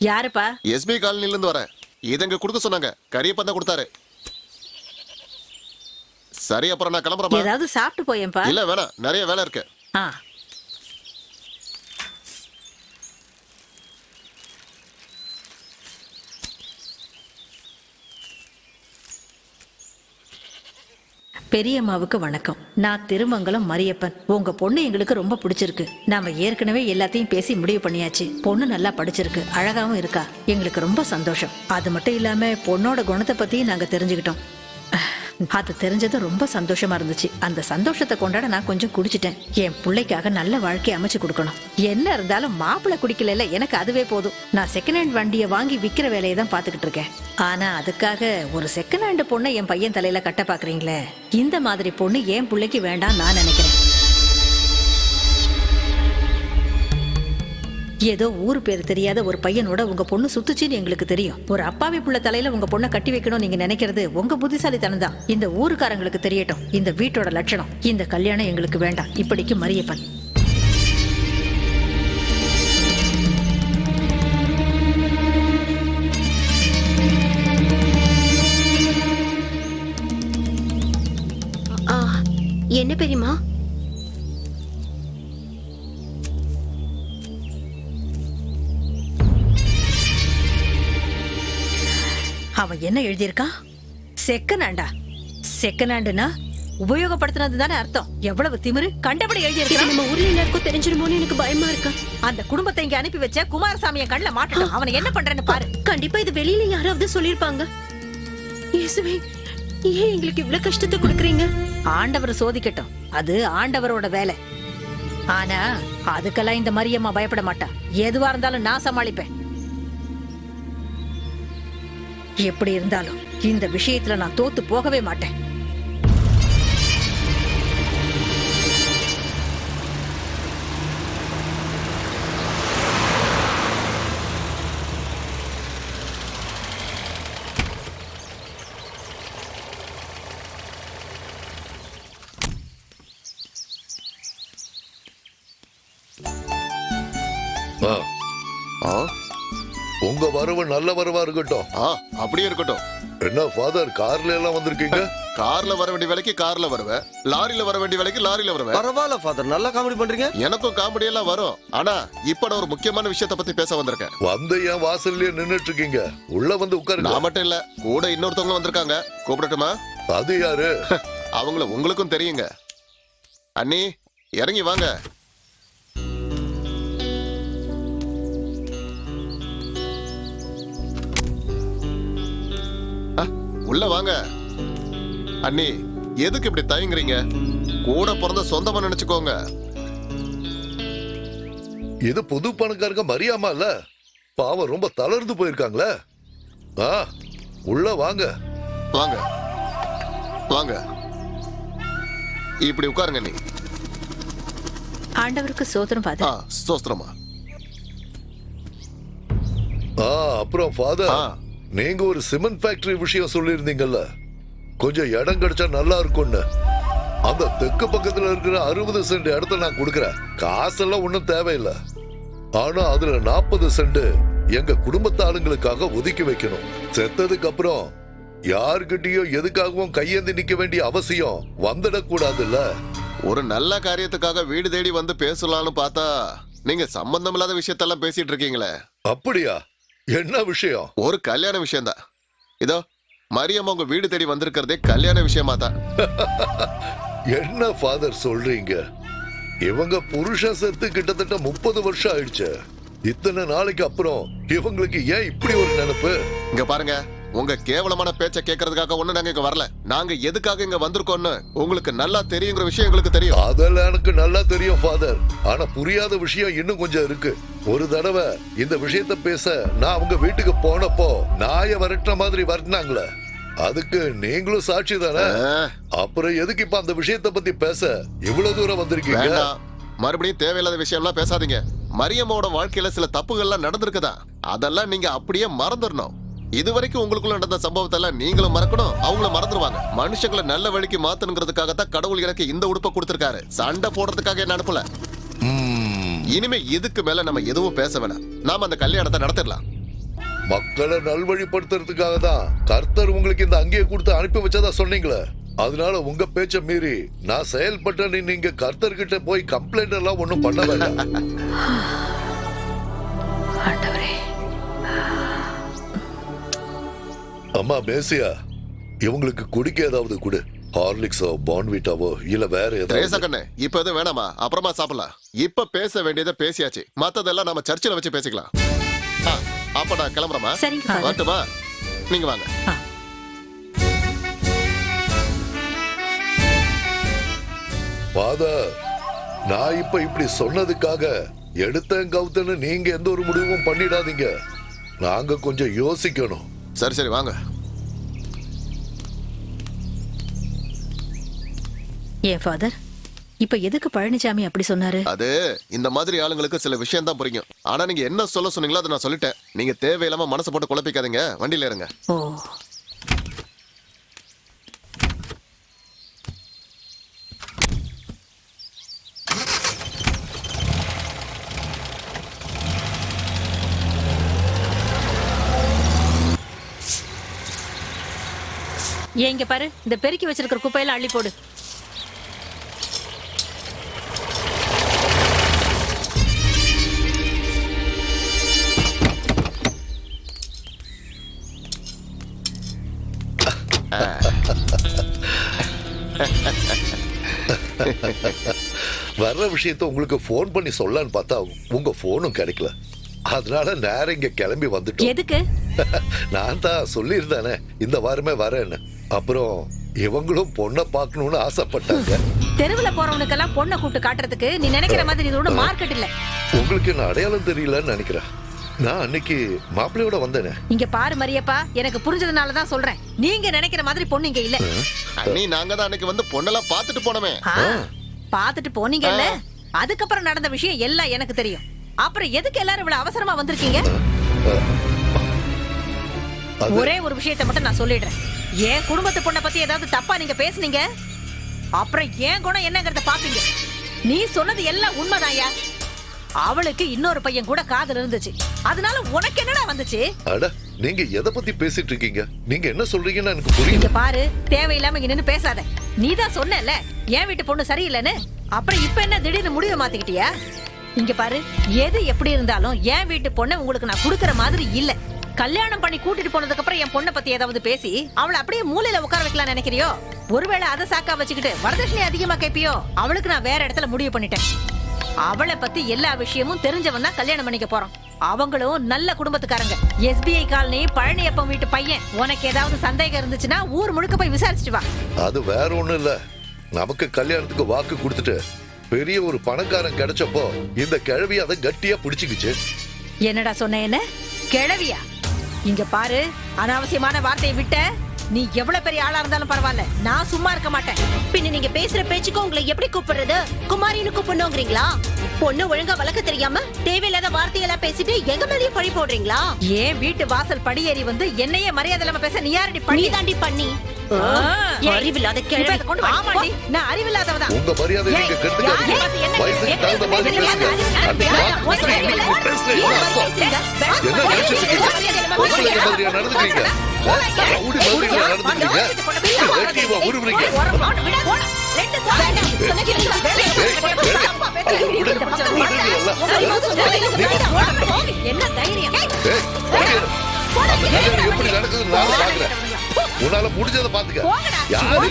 யாருப்பா? எஸ்பி காலனில இருந்து வரேன். இதங்க கொடுக்க சொன்னாங்க. கரியப்பன் தான் கொடுத்தாரு. சரி, அப்புறம் நான் கிளம்புறேன். ஏதாவது சாப்பிட்டு போயேன்பா. இல்ல வேணாம், நிறைய வேலை இருக்கு. பெரியம்மாவுக்கு வணக்கம். நான் திருமங்கலம் மரியப்பன். உங்க பொண்ணு எங்களுக்கு ரொம்ப பிடிச்சிருக்கு. நாம ஏற்கனவே எல்லாத்தையும் பேசி முடிவு பண்ணியாச்சு. பொண்ணு நல்லா படிச்சிருக்கு, அழகாவும் இருக்கா. எங்களுக்கு ரொம்ப சந்தோஷம். அது மட்டும் இல்லாம பொண்ணோட குணத்தை பத்தியும் நாங்க தெரிஞ்சுக்கிட்டோம். அது தெரிஞ்சது ரொம்ப சந்தோஷமா இருந்துச்சு. அந்த சந்தோஷத்தை கொண்டாட நான் கொஞ்சம் குடிச்சிட்டேன். என் பிள்ளைக்காக நல்ல வாழ்க்கையை அமைச்சு கொடுக்கணும். என்ன இருந்தாலும் மாப்பிள்ளை குடிக்கல, எனக்கு அதுவே போதும். நான் செகண்ட் ஹேண்ட் வண்டியை வாங்கி விற்கிற வேலையை தான் பாத்துக்கிட்டு இருக்கேன். ஆனா அதுக்காக ஒரு செகண்ட் ஹேண்ட் பொண்ணை என் பையன் தலையில கட்ட பாக்குறீங்களே, இந்த மாதிரி பொண்ணு என் பிள்ளைக்கு வேண்டாம் நான் நினைக்கிறேன். ஏதோ ஊர் பேர் தெரியாத ஒரு பையனோட உங்க பொண்ணு சுத்துச்சின்னு எங்களுக்கு தெரியும். ஒரு அப்பாவி புள்ள தலையில உங்க பொண்ணை கட்டி வைக்கணும் நீங்க நினைக்கிறது உங்க புத்திசாலித்தனம் தான். இந்த ஊருக்காரங்களுக்கு தெரியட்டும் இந்த வீட்டோட லட்சணம். இந்த கல்யாணம் எங்களுக்கு வேண்டாம். இப்படிக்கு மரியப்பன். என்ன பெரியமா? அவன் என்ன எழுதியிருக்கான்? செகண்ட் ஹேண்டா? செகண்ட் ஹேண்டுனா உபயோகப்படுத்தினது தானே அர்த்தம். எவ்வளவு திமிரு! கண்டபடி எழுதியிருக்கான். நம்ம ஊர்ல எல்லாருக்கும் தெரிஞ்சிருமோன்னு எனக்கு பயமா இருக்கா. அந்த குடும்பத்தை இங்க அனுப்பி வச்ச குமாரசாமியை கண்ணில் மாட்டணும். அவனை என்ன பண்றேன்னு பாரு. கண்டிப்பா இது வெளியில யாராவது சொல்லிருப்பாங்க. இயேசுவே, ஏன் எங்களுக்கு இவ்வளவு கஷ்டத்தை கொடுக்குறீங்க? ஆண்டவர் சோதிக்கட்டும், அது ஆண்டவரோட வேலை. ஆனா அதுக்கெல்லாம் இந்த மரியம்மா பயப்பட மாட்டா. எதுவா இருந்தாலும் நான் சமாளிப்பேன். எப்படி இருந்தாலும் இந்த விஷயத்துல நான் தோத்து போகவே மாட்டேன். உங்க வரவு நல்ல வரவா இருக்கட்டும். அப்படியே இருக்கட்டும். என்ன ஃபாதர், கார்ல எல்லாம் வந்திருக்கீங்க? கார்ல வர வேண்டிய வேலைக்கு கார்ல வருவேன், லாரில வர வேண்டிய வேலைக்கு லாரில வருவேன். பரவாயில்ல ஃபாதர், நல்லா காமெடி பண்றீங்க. எனக்கும் காமெடி எல்லாம் வரும். ஆனா இப்ப நான் ஒரு முக்கியமான விஷயத்தை பத்தி பேச வந்திருக்கேன். வந்து என் வாசல்லயே நின்னுட்டு இருக்கீங்க, உள்ள வந்து உட்காருங்க. நான் மட்டும் இல்ல, கூட இன்னொருத்தவங்க வந்திருக்காங்க. கூப்பிடட்டுமா? அது யாரு? அவங்கள உங்களுக்கும் தெரியுங்க. அண்ணி இறங்கி வாங்க. உள்ள வாங்க. அண்ணி எதுக்கு இப்படி தயங்குறீங்க? கூட பிறந்த சொந்தமா நினைச்சுக்கோங்க. இது புது பணக்காரங்க மரியாமா இல்ல? பாவம் ரொம்ப தளர்ந்து போயிருக்காங்களே. உள்ள வாங்க. வாங்க வாங்க, இப்படி உட்காருங்க. நீ ஆண்டவருக்கு சோத்திரம் பாதர். சோஸ்திரமா. அப்புறம் ஃபாதர், நீங்க ஒரு சிமெண்ட் ஃபேக்டரி விஷயம் சொல்லியிருந்தீங்கல்ல, கொஞ்சம் இடம் கிடைச்சா நல்லா இருக்கும்னு. அந்த தெற்கு பக்கத்துல இருக்கிற 60 சென்ட் இடத்த நான் கொடுக்கறேன். காசெல்லாம் ஒன்றும் தேவையில்லை. ஆனா அதுல 40 சென்ட் எங்க குடும்பத்து ஆளுங்களுக்காக ஒதுக்கி வைக்கணும். செத்ததுக்கு அப்புறம் யாருக்கிட்டையும் எதுக்காகவும் கையேந்தி நிக்க வேண்டிய அவசியம் வந்துடக்கூடாதுல்ல. ஒரு நல்ல காரியத்துக்காக வீடு தேடி வந்து பேசலாம்னு பார்த்தா நீங்க சம்பந்தம் இல்லாத விஷயத்தெல்லாம் பேசிட்டு இருக்கீங்களே. அப்படியா? என்ன விஷயம்? ஒரு கல்யாண விஷயம் தான். இதோ மரியம்மா உங்க வீடு தேடி வந்திருக்கிறதே கல்யாண விஷயமா தான். என்ன ஃபாதர் சொல்றீங்க? இவங்க புருஷன் செத்து கிட்டத்தட்ட 30 வருஷம் ஆயிடுச்சு. இத்தனை நாளைக்கு அப்புறம் இவங்களுக்கு ஏன் இப்படி ஒரு நினைப்பு? இங்க பாருங்க, உங்க கேவலமான பேச்ச கேட்கறதுக்காக ஒண்ணு நாங்க இங்க வரல. நாங்க எதுக்காக இங்க வந்திருக்கோம்னு உங்களுக்கு நல்லா தெரியுங்கிற விஷயம் எங்களுக்கு தெரியும். அதெல்லாம் எனக்கு நல்லா தெரியும் ஃபாதர். ஆனா புரியாத விஷயம் இன்னும் கொஞ்சம் இருக்கு. ஒரு தடவை இந்த விஷயத்த பேச நான் அவங்க வீட்டுக்கு போனப்போ நாய வரட்ட மாதிரி வரட்டினாங்களே, அதுக்கு நீங்களும் சாட்சி தானே? அப்புறம் எதுக்கு இப்ப அந்த விஷயத்த பத்தி பேச இவ்வளவு தூரம் வந்திருக்கீங்க? மறுபடியும் தேவையில்லாத விஷயம் எல்லாம் பேசாதீங்க. மரியம்மாவோட வாழ்க்கையில சில தப்புகள்லாம் நடந்திருக்குதா, அதெல்லாம் நீங்க அப்படியே மறந்துடணும். இதுவரைக்கும் உங்களுக்குள்ள நடந்த சம்பவத்தை எல்லாம் நீங்களும் மறக்கணும், அவங்களும் மறந்துடுவாங்க. மனுஷங்களை நல்ல வழிக்கு மாத்தணுங்கிறதுக்காகத்தான் கடவுள் எனக்கு இந்த உடுப்பை கொடுத்திருக்காரு. சண்டை போடுறதுக்காக என்ன அனுப்பல. இனிமே இதுக்கு மேல நம்ம எதுவும் பேச வேணாம். நாம அந்த கல்யாணத்தை நடத்திடலாம். மக்களை நல்வழிப்படுத்துறதுக்காக தான் கர்த்தர் உங்களுக்கு இந்த அங்கேயே கொடுத்து அனுப்பி வச்சதா சொன்னீங்களே. அதனால உங்க பேச்ச மீறி நான் செயல்பட்டேன்னு நீங்க கர்த்தர்கிட்ட போய் கம்ப்ளைண்ட் எல்லாம் ஒண்ணும் பண்ண வேண்டாம். ஆண்டவரே, அம்மா மேசியா, இவங்களுக்கு குடிக்க ஏதாவது கொடு. ஹார்லிக்ஸோ பான்விட்டாவோ இல்ல வேற திரேசா ஏதாவது. கண்ணு இப்ப எதுவும் வேணாமா, அப்புறமா சாப்பிடலாம். இப்ப பேச வேண்டியதை பேசியாச்சு, மத்ததெல்லாம் நம்ம சர்ச்சில் வச்சு பேசிக்கலாம். அப்ப நான் கிளம்புறேமா? சரிங்க ஃபாதர். வரட்டுமா? நீங்க வாங்க. ஃபாதர், நான் இப்ப இப்படி சொன்னதுக்காக எடுத்தேன் கவுத்தன்னு நீங்க எந்த ஒரு முடிவும் பண்ணிடாதீங்க. நாங்க கொஞ்சம் யோசிக்கணும். சரி சரி வாங்க. ஏன் ஃபாதர், இப்ப எதுக்கு பழனிசாமி அப்படி சொன்னாரு? அது இந்த மாதிரி ஆளுங்களுக்கு சில விஷயம் தான் புரியும். ஆனா நீங்க என்ன சொல்ல சொன்னீங்களோ அதை நான் சொல்லிட்டேன். நீங்க தேவையில்லாம மனசு போட்டு குழப்பிக்காதீங்க, வண்டியில இருங்க. ஓ, ஏன் இங்க பாரு, இந்த பெருக்கி வச்சிருக்கிற குப்பையெல்லாம் அள்ளி போடு. வர்ற விஷயத்த உங்களுக்கு போன் பண்ணி சொல்லலான்னு பார்த்தா உங்க போனும் கிடைக்கல. அதனால நேரம் இங்க கிளம்பி வந்துட்டோம். எதுக்கு? நான் தான் சொல்லியிருந்தானே இந்த வாரமே வரேன்னு. அப்புறம் இவங்களும் பொண்ணை பார்க்கணும்னு ஆசைப்பட்டாங்க. தெருவுல போறவனுக்கெல்லாம் பொண்ணை கூப்பிட்டு காட்டுறதுக்கு நீ நினைக்கிற மாதிரி இது ஒன்றும் மார்க்கெட் இல்ல. உங்களுக்கு என்ன அடையாளம் தெரியலன்னு நினைக்கிறேன். நான் அன்னைக்கு மாப்பிள்ளையோட வந்தேனே. இங்க பாரு மரியப்பா, எனக்கு புரிஞ்சதுனால தான் சொல்றேன். நீங்க நினைக்கிற மாதிரி பொண்ணு இங்க இல்ல. அண்ணி, நாங்க தான் அன்னைக்கு வந்து பொண்ணெல்லாம் பார்த்துட்டு போனோமே. பாத்துட்டு போனீங்கல்ல, அதுக்கப்புறம் நடந்த விஷயம் எல்லாம் எனக்கு தெரியும். அப்புறம் எதுக்கு எல்லாரும் இவ்வளவு அவசரமா வந்திருக்கீங்க? ஒரே ஒரு விஷயத்தை மட்டும் நான் சொல்லிடுறேன். என் குடும்பத்து பொண்ணை பத்தி ஏதாவது தப்பா நீங்க பேசுனீங்க, அப்புறம் என் குணம் என்னங்கறத பாப்பீங்க. நீ சொன்னது எல்லாம் உண்மைதாயா. அவளுக்கு இன்னொரு பையன் கூட காதல் இருந்துச்சு. அதனால உனக்கு என்னடா வந்துச்சு? அட, நீங்க எதை பத்தி பேசிட்டு இருக்கீங்க? நீங்க என்ன சொல்றீங்கன்னு எனக்கு புரியல. இங்க பாரு, தேவையில்லாம இங்க நின்னு பேசாத. நீதான் சொன்னல என் வீட்டு பொண்ணு சரியில்லைன்னு. அப்புறம் இப்ப என்ன திடீர்னு முடிவை மாத்திக்கிட்டியா? இங்க பாரு, எது எப்படி இருந்தாலும் என் வீட்டு பொண்ணை உங்களுக்கு நான் குடுக்கற மாதிரி இல்ல. கல்யாணம் பண்ணி கூட்டிட்டு போனதுக்கு அப்புறம் என் பொண்ணை பத்தி ஏதாவது பேசி அவளை அப்படியே மூலையில உட்கார வைக்கலாம் நினைக்கிறியோ? ஒருவேளை அதை சாக்கா வச்சுக்கிட்டு வரதட்சணை அதிகமா கேப்பியோ? அவளுக்கு நான் வேற இடத்துல முடிவு பண்ணிட்டேன். அவளை பத்தி எல்லா விஷயமும் தெரிஞ்சவன் தான் கல்யாணம் பண்ணிக்க போறோம். அவங்களும் நல்ல குடும்பத்துக்காரங்க. SBI காலனி பழனியப்பன் வீட்டு பையன். உனக்கு ஏதாவது சந்தேகம் இருந்துச்சுன்னா ஊர் முழுக்க போய் விசாரிச்சுட்டு வா. அது வேற ஒண்ணும் இல்ல. நமக்கு கல்யாணத்துக்கு வாக்கு கொடுத்துட்டு பெரிய ஒரு பணக்காரன் கிடைச்சப்போ இந்த கிழவி அதை கட்டியா பிடிச்சுக்கிச்சு. என்னடா சொன்ன? என்ன கிழவியா? இங்க பாரு, அனாவசியமான வார்த்தையை விட்ட. நீ எவ்வளவு பெரிய ஆளா இருந்தாலும் பரவாயில்ல, நான் சும்மா இருக்க மாட்டேன். பின்ன நீங்க பேசுற பேச்சுக்கு உங்களை எப்படி கூப்பிடுறது? குமாரின்னு கூப்பிடணுங்கிறீங்களா? பொண்ணு ஒழுங்கா வளர்க்க தெரியாம தேவையில்லாத வார்த்தையெல்லாம் பேசிட்டு எங்க மேலயும் பழி போடுறீங்களா? ஏன் வீட்டு வாசல் படியேறி வந்து என்னையே மரியாதை இல்லாம பேச நீ யாரடி பண்ணி? நீ தாண்டி பண்ணி. அறிவில்லாத இப்ப கிழவி. இதை கொண்டு வா. ஆமாடி, நான் அறிவில்லாதவதான். உங்க மரியாதை நீங்க கெடுத்துக்காதீங்க. வயசுக்கு தகுந்த மாதிரி பேசுங்க. அந்த வாக்கு சரியில்லைன்னு பேசுறீங்க. என்ன நினைச்சிட்டு இருக்கீங்க? பொம்பளைங்க மாதிரியா நடந்துக்கிறீங்க? ரவுடி மாதிரியா நடந்துக்கிறீங்க? வேட்டியவா உருவுறீங்க? என்ன தைரியம்? ஏய், அந்த கல்யாணம் எப்படி நடக்குதுன்னு நான் பாக்குறேன். உன்னால முடிஞ்சதை பாத்துக்க. யாரு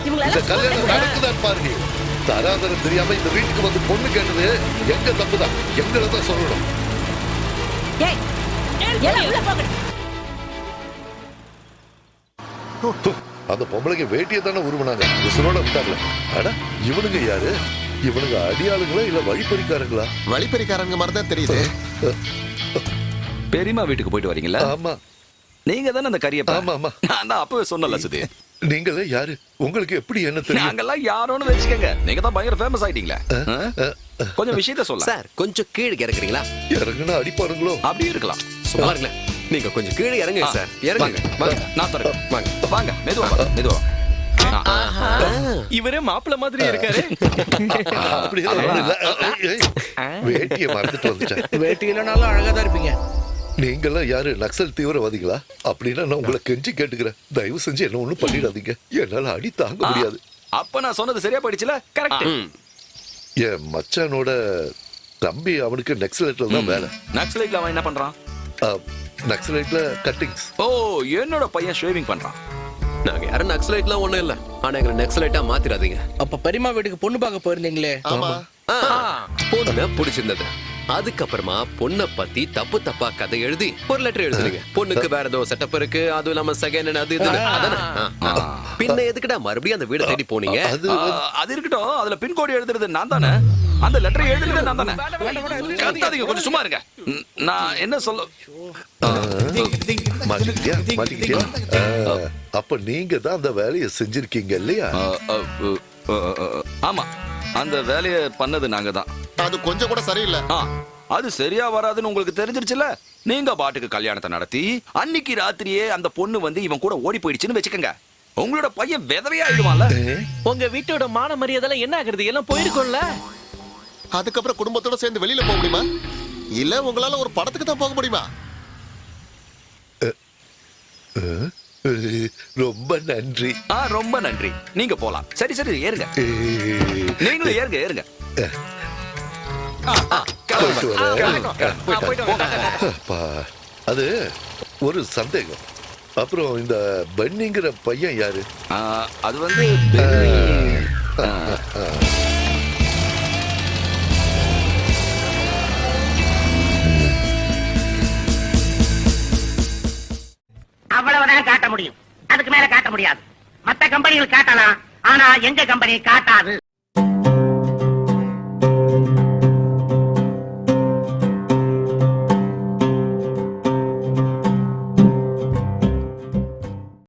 இந்த கல்யாணம் நடக்குதான்னு பாருங்க. தராதரம் தெரியாம இந்த வீட்டுக்கு வந்து பொண்ணு கேட்டது எங்க தப்புதான். எங்களை தான் சொல்லணும். ஏய், எல்லாம் உள்ள போங்கடி. அந்த பொம்பளைங்க வேட்டியை தானே உருவனாங்க, உசுரோட விட்டாங்களே. அட, இவனுங்க யாரு? இவனுங்க அடியாளுங்களா இல்ல வழிப்பறிக்காரங்களா? வழிப்பறிக்காரங்க மாதிரி தான் தெரியுது. பெரியம்மா வீட்டுக்கு போயிட்டு வரீங்களா? ஆமா. நீங்க தானே அந்த கரியப்பா? ஆமா, ஆமா. நான் தான் அப்பவே சொன்னல சுதி. நீங்களே யாரு? உங்களுக்கு எப்படி என்ன தெரியும்? நாங்கெல்லாம் யாரோன்னு வச்சுக்கங்க. நீங்க தான் பயங்கர ஃபேமஸ் ஆயிட்டீங்களே. கொஞ்சம் விஷயத்த சொல்ல சார், கொஞ்சம் கீழே இறக்குறீங்களா? இறங்குனா அடிப்பாருங்களோ? அப்படி இருக்கலாம். சும்மா இருங்களேன். நீங்க கொஞ்சம் கீழே இறங்குங்க சார். இறங்குங்க. வாங்க, நான் தரேன். வாங்க வாங்க, மெதுவா வாங்க, மெதுவா. இவரே மாப்பிள்ள மாதிரி இருக்காரு. அப்படியே ஒண்ணும் இல்ல. ஏய், வேட்டியை மறந்துட்டு வந்துட்டேன். வேட்டி இல்லைனாலும் அழகா தான் இருப்பீங்க. நீங்கெல்லாம் யாரு நக்சல் தீவிரவாதிகளா? அப்படின்னா நான் உங்களை கெஞ்சி கேட்டுக்கிறேன், தயவு செஞ்சு என்ன ஒண்ணும் பண்ணிடாதீங்க. என்னால அடி தாங்க முடியாது. அப்ப நான் சொன்னது சரியா போயிடுச்சுல? கரெக்ட். என் மச்சானோட தம்பி அவனுக்கு நக்சலைட்ல தான் வேலை. நக்சலைட்ல அவன் என்ன பண்றான்? நக்சலைட்ல கட்டிங்ஸ். ஓ, என்னோட பையன் ஷேவிங் பண்றான். நாங்க யாரும் நக்சலைட்லாம் ஒண்ணும் இல்ல. ஆனா எங்களை நக்சலைட்டா மாத்திராதீங்க. அப்ப பெரியம்மா வீட்டுக்கு பொண்ணு பார்க்க போயிருந்தீங்களே? ஆமா. பொண்ணு பிடிச்சிருந்தது. அதுக்கப்புறமா பொண்ணை பத்தி தப்பு தப்பா கதை எழுதி ஒரு லெட்டர் எழுதுறீங்க. பொண்ணுக்கு வேற ஏதோ செட்டப் இருக்கு, அதுவும் இல்லாம செகண்ட் அது இது அதானே? பின்ன எதுக்குடா மறுபடியும் அந்த வீடு தேடி போனீங்க? அது இருக்கட்டும், அதுல பின்கோடு எழுதுறது நான் தானே, அந்த லெட்டர் எழுதுறது நான் தானே. கத்தாதீங்க, கொஞ்சம் சும்மா இருங்க. நான் என்ன சொல்ல மாட்டிக்கிட்டியா? அப்ப நீங்க தான் அந்த வேலையை செஞ்சிருக்கீங்க இல்லையா? ஆமா, அந்த வேலையை பண்ணது நாங்க தான். அது கொஞ்சம் கூட சரியில்லை. அது சரியா வராதுன்னு உங்களுக்கு தெரிஞ்சிருச்சுல. நீங்க பாட்டுக்கு கல்யாணத்தை நடத்தி அன்னைக்கு ராத்திரியே அந்த பொண்ணு வந்து இவன் கூட ஓடி போயிடுச்சுன்னு வச்சுக்கோங்க, உங்களோட பையன் விதவையா ஆயிடுவான்ல. உங்க வீட்டோட மான மரியாதை என்ன ஆகுறது? எல்லாம் போயிருக்கும்ல. அதுக்கப்புறம் குடும்பத்தோட சேர்ந்து வெளியில போக முடியுமா? இல்ல உங்களால ஒரு படத்துக்கு தான் போக முடியுமா? ரொம்ப நன்றி. ரொம்ப நன்றி. நீங்க போலாம். சரி சரி, ஏறுங்க. நீங்களும் ஏறுங்க, ஏறுங்க. அப்பா, அது ஒரு சந்தேகம். அப்புறம் இந்த பன்னிங்கிற பையன் யாரு? அது வந்து அவ்வளவுதான் காட்ட முடியும். அதுக்கு மேல காட்ட முடியாது. மத்த கம்பெனிகள் காட்டலாம், ஆனா எங்க கம்பெனி காட்டாது.